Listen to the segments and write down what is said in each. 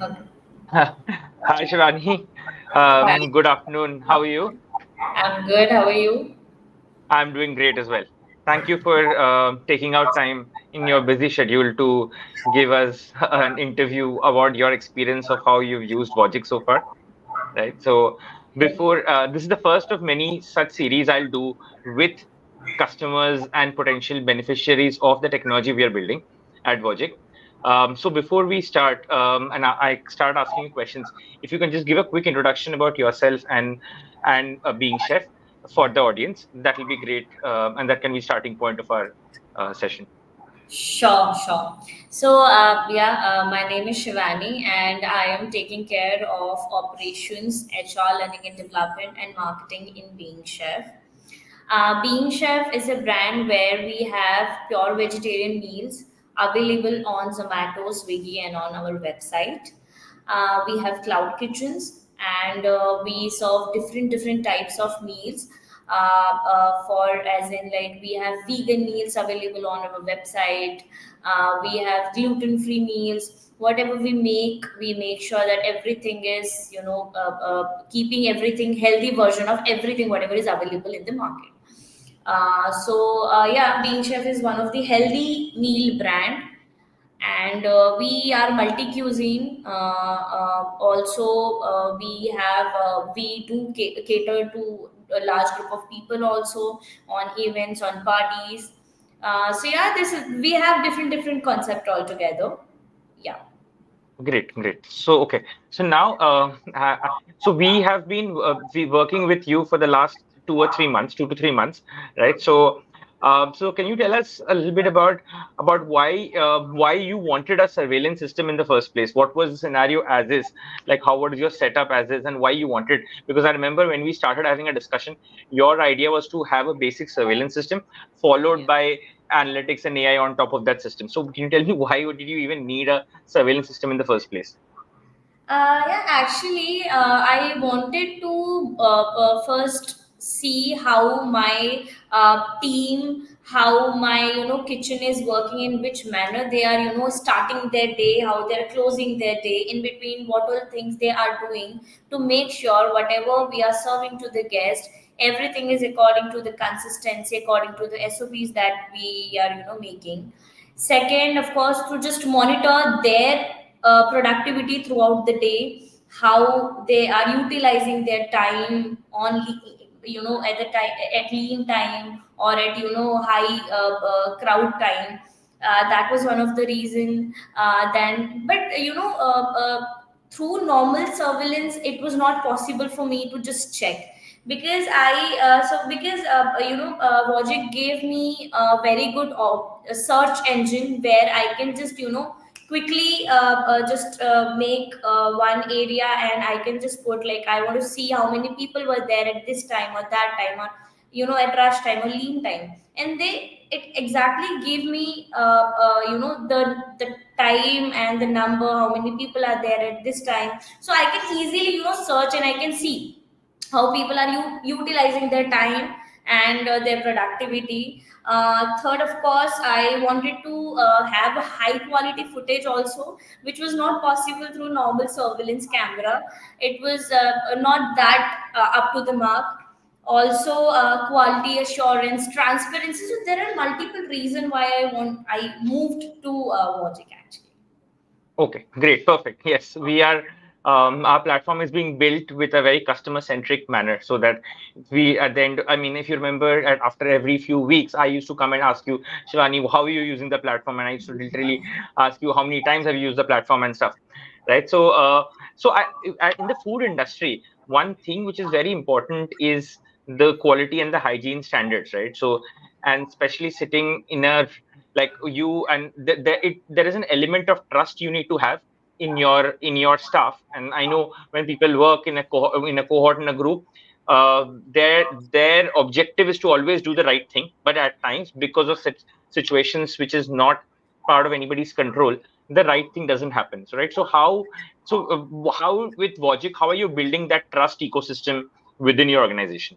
Okay. Hi, Shivani. Hi. Good afternoon. How are you? I'm good. How are you? I'm doing great as well. Thank you for taking out time in your busy schedule to give us an interview about your experience of how you've used VOGIC so far, right? So, before this is the first of many such series I'll do with customers and potential beneficiaries of the technology we are building at VOGIC. So before we start, and I start asking you questions, if you can just give a quick introduction about yourself and being chef for the audience, that will be great, and that can be starting point of our session. Sure. So, my name is Shivani, and I am taking care of operations, HR, learning and development, and marketing in Being Chef. Being Chef is a brand where we have pure vegetarian meals available on Zomato, Swiggy, and on our website. We have cloud kitchens, and we serve different types of meals. For as in like we have vegan meals available on our website. We have gluten free meals. Whatever we make sure that everything is keeping everything healthy version of everything whatever is available in the market. Being Chef is one of the healthy meal brand, and we are multi cuisine. Also, we do cater to a large group of people also on events, on parties. This is we have different concept altogether. Yeah. Great. So, okay. So now, so we have been working with you for the last 2 or 3 months, 2 to 3 months, right? So, so can you tell us a little bit about why you wanted a surveillance system in the first place? What was the scenario as is? Like, how was your setup as is, and why you wanted? Because I remember when we started having a discussion, your idea was to have a basic surveillance system followed by analytics and AI on top of that system. So, can you tell me why did you even need a surveillance system in the first place? I wanted to first see how my team, how my kitchen is working, in which manner they are starting their day, how they are closing their day, in between what all things they are doing to make sure whatever we are serving to the guest, everything is according to the consistency, according to the SOPs that we are making. Second, of course, to just monitor their productivity throughout the day, how they are utilizing their time on at the time at lean time or at high crowd time. That was one of the reason. Then but through normal surveillance it was not possible for me to just check, because Logic gave me a very good search engine where I can just quickly just make one area, and I can just put like I want to see how many people were there at this time or that time, or at rush time or lean time, and it exactly gave me the time and the number, how many people are there at this time, so I can easily search, and I can see how people are utilizing their time and their productivity. Third, of course, I wanted to have a high quality footage also, which was not possible through normal surveillance camera. It was not that up to the mark. Also, quality assurance, transparency. So there are multiple reasons why I moved to Logic actually. Okay, great, perfect. Yes, we are. Our platform is being built with a very customer-centric manner, so that we at the end. I mean, if you remember, after every few weeks, I used to come and ask you, Shivani, how are you using the platform? And I used to literally ask you how many times have you used the platform and stuff, right? So, in the food industry, one thing which is very important is the quality and the hygiene standards, right? So, and especially sitting in a like you and there is an element of trust you need to have in your staff. And I know when people work in a cohort, in a group, their objective is to always do the right thing, but at times, because of such situations which is not part of anybody's control, the right thing doesn't happen. So right, so how with Vogic, how are you building that trust ecosystem within your organization?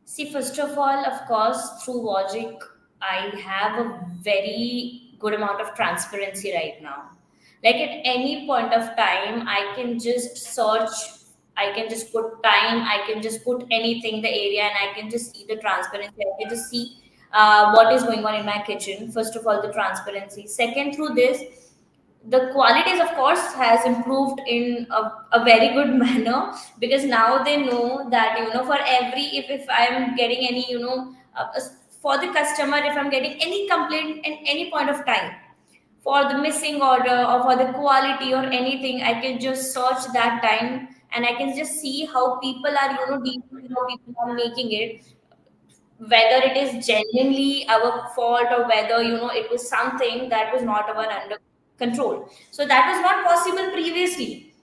See, first of all, of course, through Logic, I have a very good amount of transparency right now. Like at any point of time, I can just search, I can just put time, I can just put anything, the area, and I can just see the transparency. I can just see what is going on in my kitchen. First of all, the transparency. Second, through this, the qualities of course has improved in a very good manner, because now they know that, for every, if I'm getting any, for the customer, if I'm getting any complaint in any point of time, for the missing order or for the quality or anything, I can just search that time, and I can just see how people are, dealing, how people are making it, whether it is genuinely our fault or whether, it was something that was not our under control. So that was not possible previously.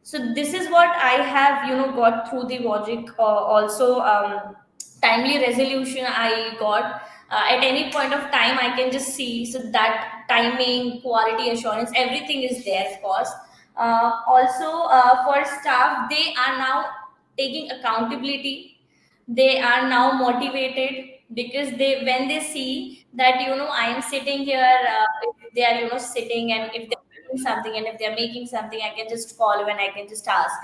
So this is what I have, got through the logic. Also, timely resolution I got. At any point of time, I can just see. So that timing, quality assurance, everything is there, of course. Also, for staff, they are now taking accountability. They are now motivated, because they, when they see that, I am sitting here, if they are, sitting, and if they're doing something, and if they're making something, I can just call and I can just ask,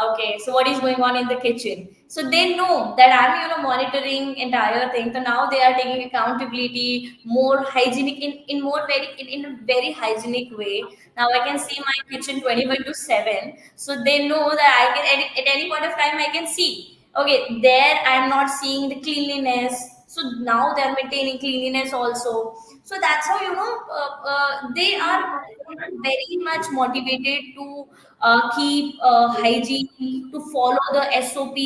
okay, so what is going on in the kitchen? So they know that I'm, monitoring entire thing. So now they are taking accountability, more hygienic, in more very, in a very hygienic way. Now I can see my kitchen 24/7. So they know that I can, at any point of time, I can see, okay, there I'm not seeing the cleanliness, so now they're maintaining cleanliness also. So that's how, they are very much motivated to keep hygiene, to follow the SOP,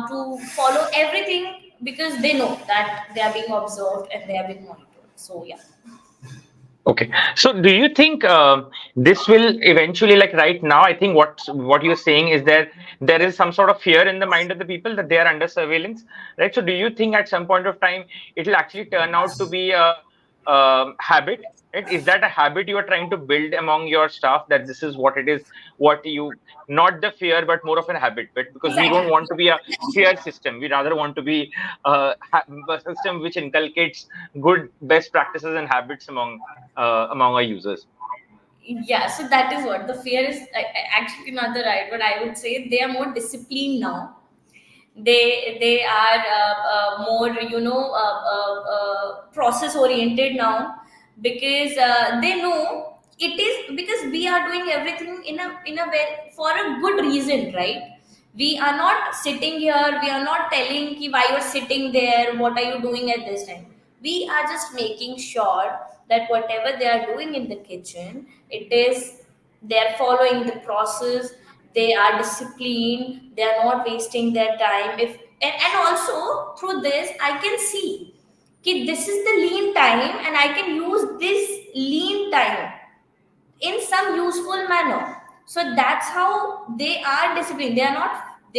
to follow everything, because they know that they are being observed and they are being monitored. So yeah. Okay. So do you think this will eventually, like right now, I think what you're saying is that there is some sort of fear in the mind of the people that they are under surveillance, right? So do you think at some point of time it will actually turn out to be a habit? Right? Is that a habit you are trying to build among your staff, that this is what it is, what you, not the fear, but more of a habit, but because we don't Exactly. want to be a fear system, we rather want to be a system which inculcates good best practices and habits among our users. Yeah, so that is what the fear is, actually not the right, but I would say they are more disciplined now. They are more, process oriented now, because they know it is, because we are doing everything in a way, for a good reason, right? We are not sitting here, we are not telling ki why you're sitting there, what are you doing at this time. We are just making sure that whatever they are doing in the kitchen, it is, they are following the process, they are disciplined, they are not wasting their time. If, and also through this I can see कि this is the lean time, and I can use this lean time in some useful manner. So that's how they are disciplined. They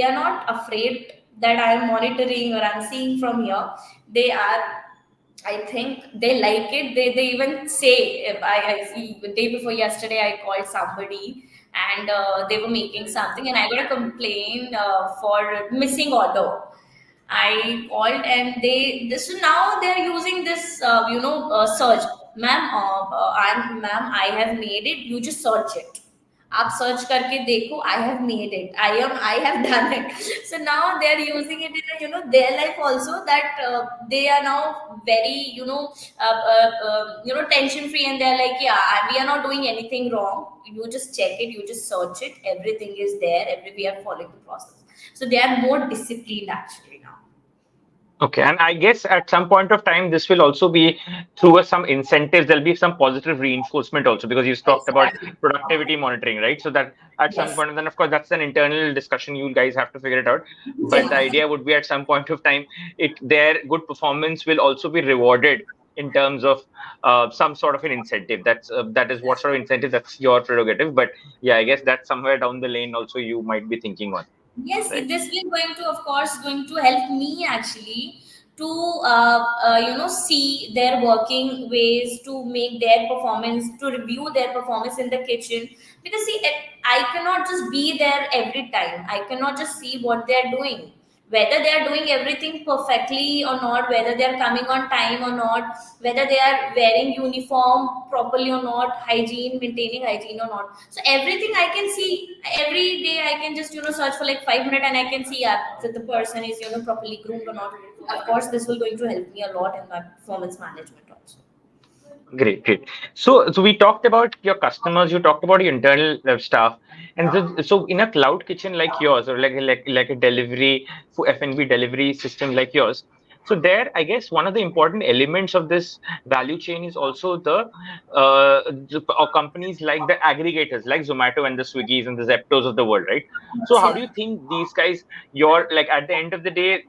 are not afraid that I am monitoring or I'm seeing from here. They are, I think they like it. They even say, if I see the day before yesterday, I called somebody, and they were making something, and I got a complaint for missing order. I called, and they this, so now they're using this, search, ma'am, ma'am, I have made it, you just search it. आप search करके देखो, I have made it, I have done it. So now they are using it in, their life also, that they are now very, tension free, and they're like, yeah, we are not doing anything wrong, you just check it, you just search it, everything is there, we are following the process. So they are more disciplined actually now. Okay, and I guess at some point of time, this will also be through some incentives. There'll be some positive reinforcement also, because you've talked about Exactly. productivity monitoring, right? So that at some Yes. point, and then of course that's an internal discussion. You guys have to figure it out. But the Yes. idea would be at some point of time, their good performance will also be rewarded in terms of some sort of an incentive. That is what sort of incentive, that's your prerogative. But yeah, I guess that's somewhere down the lane also you might be thinking on, Yes, right? this will going to, of course, going to help me actually to, see their working ways, to make their performance, to review their performance in the kitchen. Because see, I cannot just be there every time. I cannot just see what they are doing. whether they are doing everything perfectly or not, whether they are coming on time or not, whether they are wearing uniform properly or not, hygiene, maintaining hygiene or not. So everything I can see every day. I can just search for like 5 minutes and I can see that the person is properly groomed or not. Of course, this will going to help me a lot in my performance management also. Great, great. So we talked about your customers, you talked about your internal staff, and so in a cloud kitchen like yours, or like a delivery for F&B delivery system like yours. So there, I guess one of the important elements of this value chain is also companies like the aggregators, like Zomato and the Swiggies and the Zeptos of the world, right? So how do you Yeah. think these guys, like at the end of the day,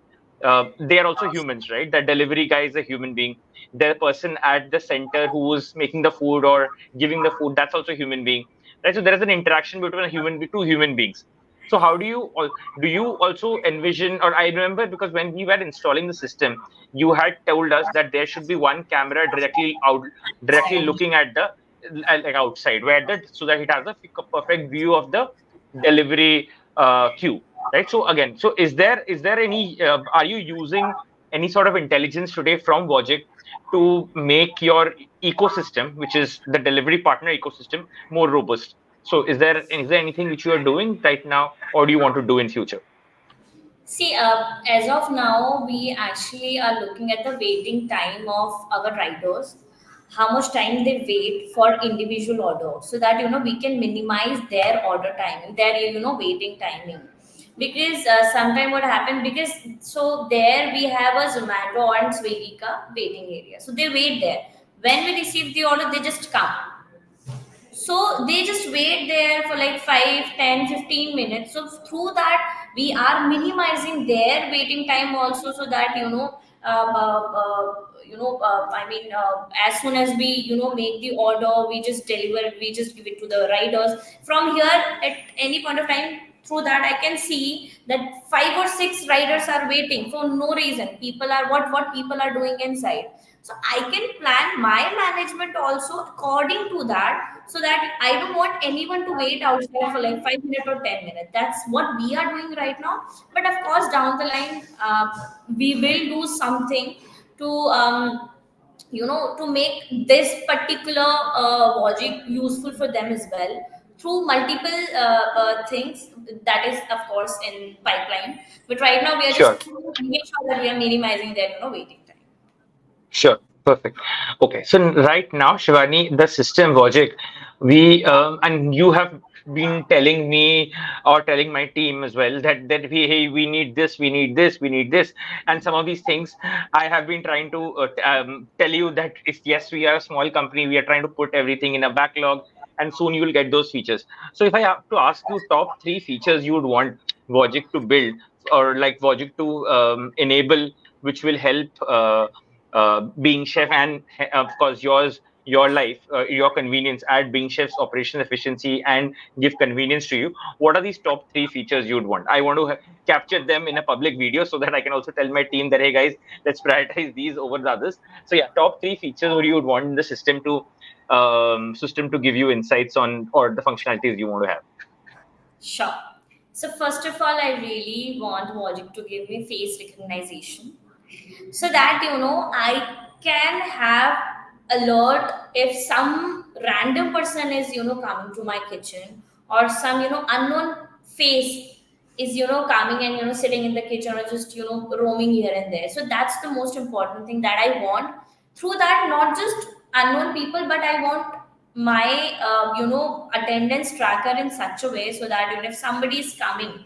they are also humans, right? The delivery guy is a human being, the person at the center who's making the food or giving the food, that's also a human being, right? So there is an interaction between two human beings. So how do you also envision, or I remember because when we were installing the system, you had told us that there should be one camera directly looking at the like outside, where the so that it has a perfect view of the delivery queue, right? So again, so is there any are you using any sort of intelligence today from VOGIC to make your ecosystem, which is the delivery partner ecosystem, more robust? So is there anything which you are doing right now, or do you want to do in future? See, as of now, we actually are looking at the waiting time of our riders, how much time they wait for individual order, so that we can minimize their order time, their waiting timing. Because sometime what happened, because so there we have a Zomato and Swiggy ka waiting area, so they wait there. When we receive the order, they just come, so they just wait there for like 5, 10, 15 minutes. So through that we are minimizing their waiting time also, so that I mean, as soon as we make the order, we just deliver it, we just give it to the riders. From here, at any point of time, through that I can see that 5 or 6 riders are waiting for no reason. People are what people are doing inside. So I can plan my management also according to that, so that I don't want anyone to wait outside for like 5 minutes or 10 minutes. That's what we are doing right now. But of course, down the line, we will do something to to make this particular logic useful for them as well, through multiple things that is of course in pipeline. But right now we are Sure. just making sure that we are minimizing their waiting time. Sure, perfect. Okay, so right now, Shivani, the system logic, we and you have been telling me or telling my team as well that we need this, we need this, we need this, and some of these things I have been trying to tell you that if yes, we are a small company, we are trying to put everything in a backlog, and soon you will get those features. So if I have to ask you top three features you would want Logic to build, or like Logic to enable, which will help. Being chef, and of course your life, your convenience at being chef's operation efficiency and give convenience to you, what are these top three features you'd want? I want to capture them in a public video so that I can also tell my team that, hey guys, let's prioritize these over the others. So yeah, top three features what you would want the system to give you insights on, or the functionalities you want to have. Sure. So first of all, I really want Logic to give me face recognition, so that I can have alert if some random person is coming to my kitchen, or some unknown face is coming and sitting in the kitchen, or just roaming here and there. So that's the most important thing that I want. Through that, not just unknown people, but I want my attendance tracker in such a way, so that if somebody is coming,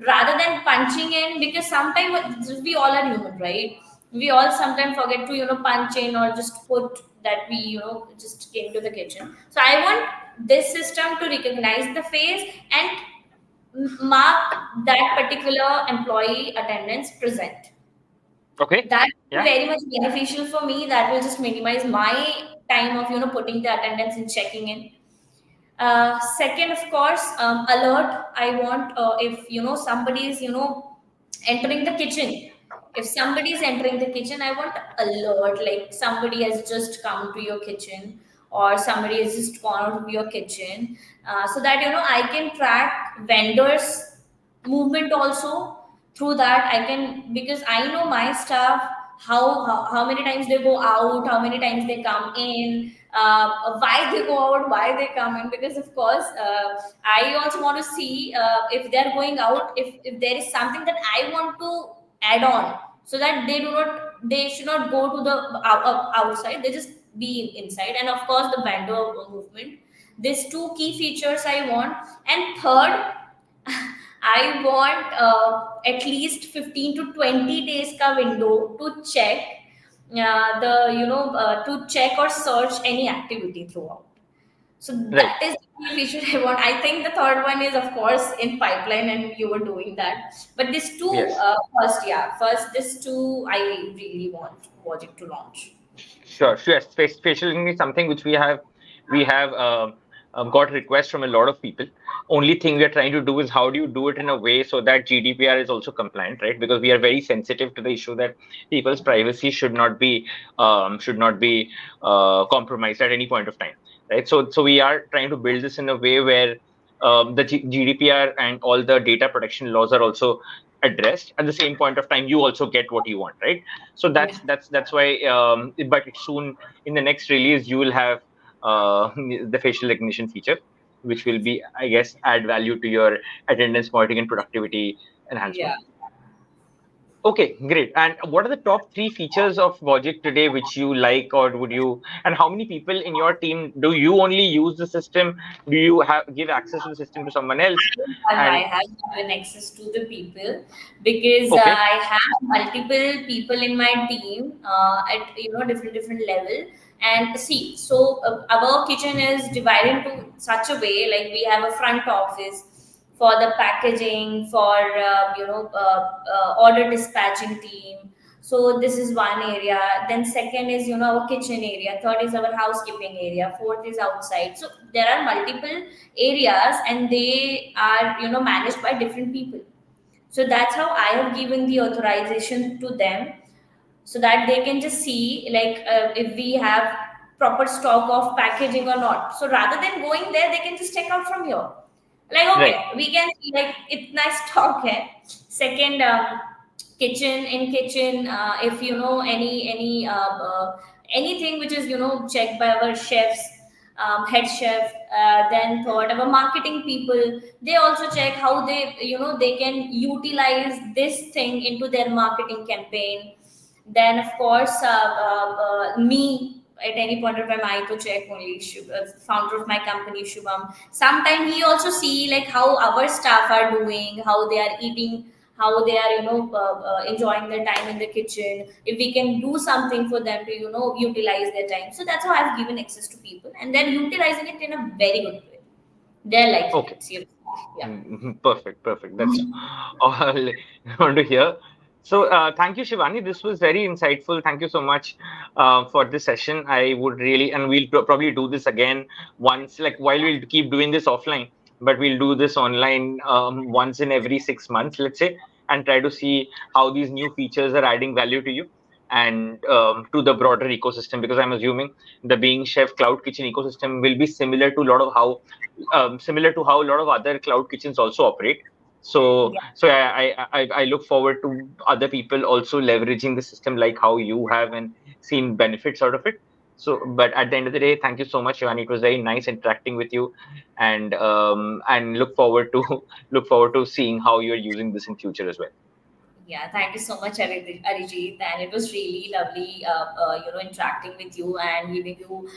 rather than punching in, because sometimes we all are human, right? We all sometimes forget to punch in, or just put that we just came to the kitchen. So I want this system to recognize the face and mark that particular employee attendance present. Okay. That will Yeah. be very much beneficial for me. That will just minimize my time of putting the attendance and checking in. Second, of course, alert. I want, if somebody is entering the kitchen. If somebody is entering the kitchen, I want alert. Like somebody has just come to your kitchen, or somebody has just gone out of your kitchen, so that I can track vendors' movement also through that I can, because I know my staff, how many times they go out, how many times they come in, why they go out, why they come in, because of course I also want to see if they're going out, if there is something that I want to add on, so that they should not go to the outside, they just be inside. And of course the vendor movement, these two key features I want. And third, I want at least 15 to 20 days ka window to check the to check or search any activity throughout. So Right. that is the feature I want. I think the third one is of course in pipeline, and you were doing that. But these two, Yes. first these two I really want Logic to launch. Sure, sure. Yes, facial recognition is something which we have got requests from a lot of people. Only thing we are trying to do is how do you do it in a way so that GDPR is also compliant, right? Because we are very sensitive to the issue that people's privacy should not be compromised at any point of time, right? So we are trying to build this in a way where the GDPR and all the data protection laws are also addressed. At the same point of time, you also get what you want, right? So Yeah. that's why. But soon in the next release, you will have the facial recognition feature, which will be, I guess, add value to your attendance monitoring and productivity enhancement. Yeah. Okay, great. And what are the top three features of VOGIC today which you like, or would you? And how many people in your team do you only use the system? Do you have give access to the system to someone else? I And have given access to the people, because okay, I have multiple people in my team at different level. And see, so our kitchen is divided into such a way, like we have a front office for the packaging, for order dispatching team. So this is one area. Then second is our kitchen area. Third is our housekeeping area. Fourth is outside. So there are multiple areas, and they are managed by different people. So that's how I have given the authorization to them, so that they can just see, like, if we have proper stock of packaging or not. So rather than going there, they can just check out from here, like, okay, right, we can see like itna stock hai. Second, kitchen, if anything which is checked by our chefs, head chef. Then third, our marketing people, they also check how they can utilize this thing into their marketing campaign. Then of course, me, at any point of time I to check only founder of my company Shubham. Sometimes he also see like how our staff are doing, how they are eating, how they are enjoying their time in the kitchen, if we can do something for them to utilize their time. So that's how I've given access to people, and they're utilizing it in a very good way. They're liking okay. it seriously. Yeah. Perfect, perfect. That's all I want to hear. So, thank you, Shivani. This was very insightful. Thank you so much for this session. I would really, and we'll probably do this again once, like while we'll keep doing this offline, but we'll do this online once in every 6 months, let's say, and try to see how these new features are adding value to you and to the broader ecosystem. Because I'm assuming the Being Chef Cloud Kitchen ecosystem will be similar to how a lot of other cloud kitchens also operate. So I look forward to other people also leveraging the system like how you have and seen benefits out of it. So, but at the end of the day, thank you so much, Shivani. It was very nice interacting with you, and look forward to look forward to seeing how you're using this in future as well. Yeah, thank you so much, Arijit. And it was really lovely, interacting with you and giving you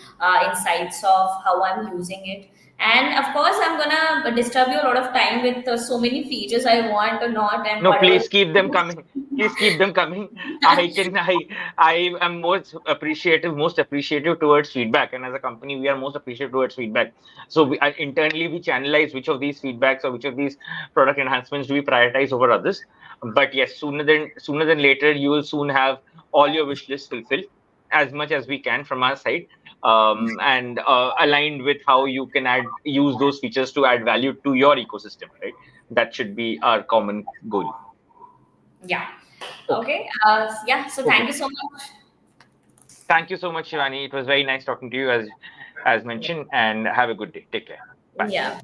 insights of how I'm using it. And of course, I'm gonna disturb you a lot of time with so many features I want or not, and No, whatever. please keep them coming. Please keep them coming. I am most appreciative towards feedback, and as a company, we are most appreciative towards feedback. So internally we channelize which of these feedbacks or which of these product enhancements do we prioritize over others. But yes, sooner than later, you will soon have all your wish lists fulfilled as much as we can from our side, and aligned with how you can use those features to add value to your ecosystem, right? That should be our common goal. Yeah. Okay. Okay. Yeah. So thank Okay. you so much. Thank you so much, Shivani. It was very nice talking to you as mentioned, and have a good day. Take care. Bye. Yeah.